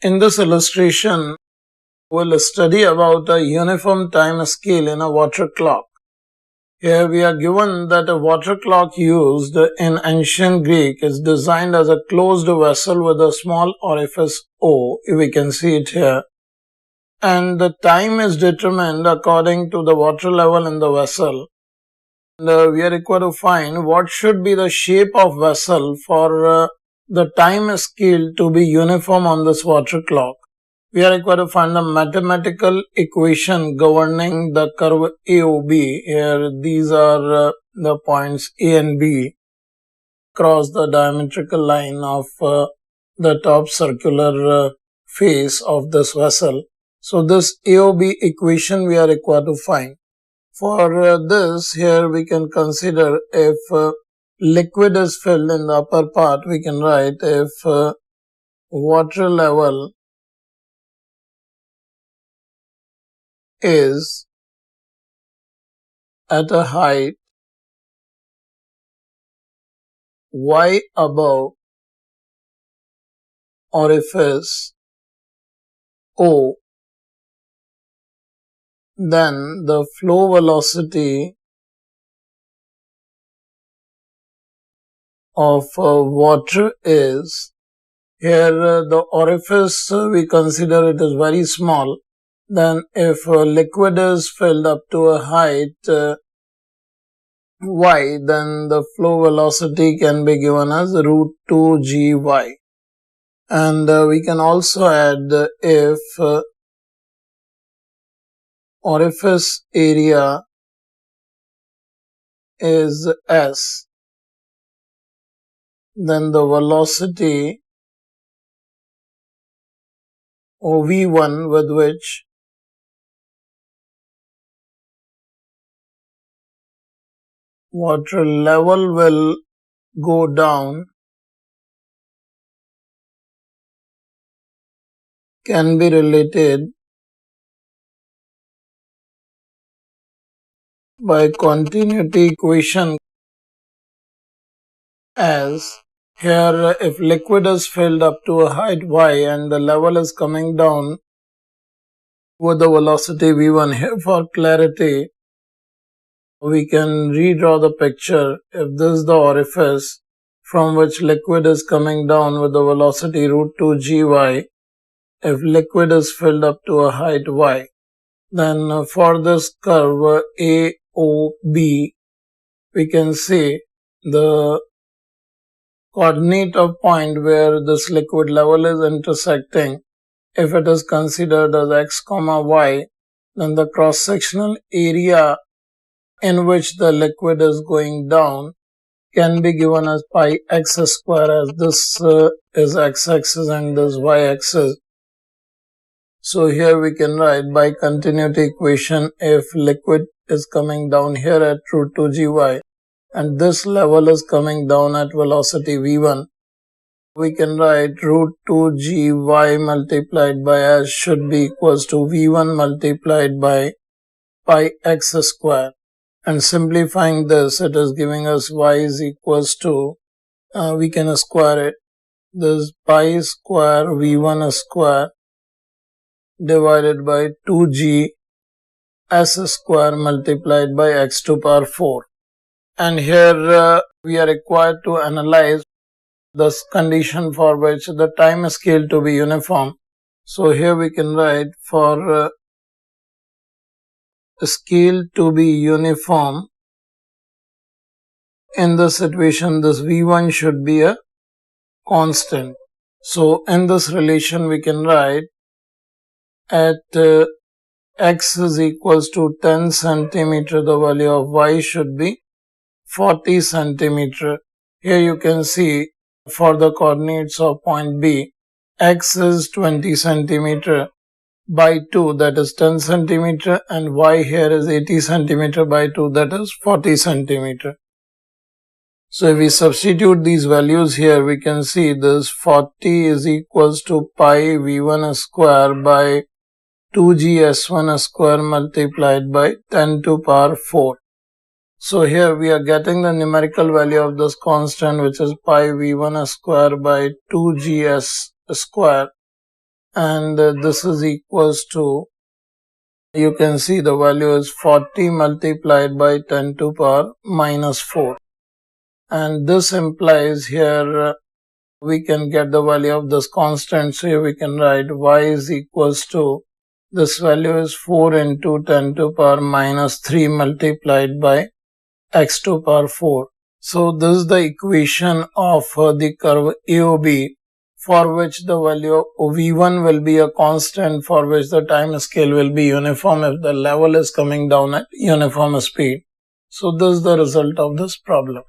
In this illustration, we'll study about a uniform time scale in a water clock. Here we are given that a water clock used in ancient Greek is designed as a closed vessel with a small orifice O, we can see it here. And the time is determined according to the water level in the vessel. And we are required to find what should be the shape of vessel for the time scale to be uniform on this water clock. We are required to find the mathematical equation governing the curve AOB. Here these are the points A and B across the diametrical line of the top circular face of this vessel. So this AOB equation we are required to find. For this, here we can consider if liquid is filled in the upper part, we can write if water level is at a height y above orifice O, then the flow velocity of water is, here the orifice we consider it is very small, then if liquid is filled up to a height y, then the flow velocity can be given as root 2 gy. And we can also add if orifice area is s, then the velocity v1 with which water level will go down can be related by continuity equation, as here if liquid is filled up to a height y and the level is coming down with the velocity v1. Here for clarity we can redraw the picture. If this is the orifice from which liquid is coming down with the velocity root 2 gy, if liquid is filled up to a height y, then for this curve AOB, we can see the coordinate of point where this liquid level is intersecting. If it is considered as x, y, then the cross-sectional area in which the liquid is going down can be given as pi x square, as this is x-axis and this y-axis. So here we can write by continuity equation, if liquid is coming down here at root 2 gy and this level is coming down at velocity v1, we can write root 2 gy multiplied by s should be equals to v1 multiplied by pi x square. And simplifying this, it is giving us y is equals to, we can square it, this pi square v1 square divided by 2g s square multiplied by x to power 4. And here we are required to analyze this condition for which the time scale to be uniform. So here we can write for scale to be uniform, in this situation this v1 should be a constant. So in this relation we can write at x is equals to 10 centimeter, the value of y should be 40 centimeter. Here you can see for the coordinates of point B, x is 20 centimeter by 2, that is 10 centimeter, and y here is 80 centimeter by 2, that is 40 centimeter. So if we substitute these values here, we can see this 40 is equals to pi v1 square by 2g s1 square multiplied by 10 to power 4. So here we are getting the numerical value of this constant, which is pi v1 square by 2g s square, and this is equals to, you can see the value is 40 multiplied by 10 to power minus 4, and this implies here we can get the value of this constant. So here we can write y is equals to, this value is 4 into 10 to power minus 3 multiplied by x to power 4. So this is the equation of the curve AOB, for which the value of V1 will be a constant, for which the time scale will be uniform if the level is coming down at uniform speed. So this is the result of this problem.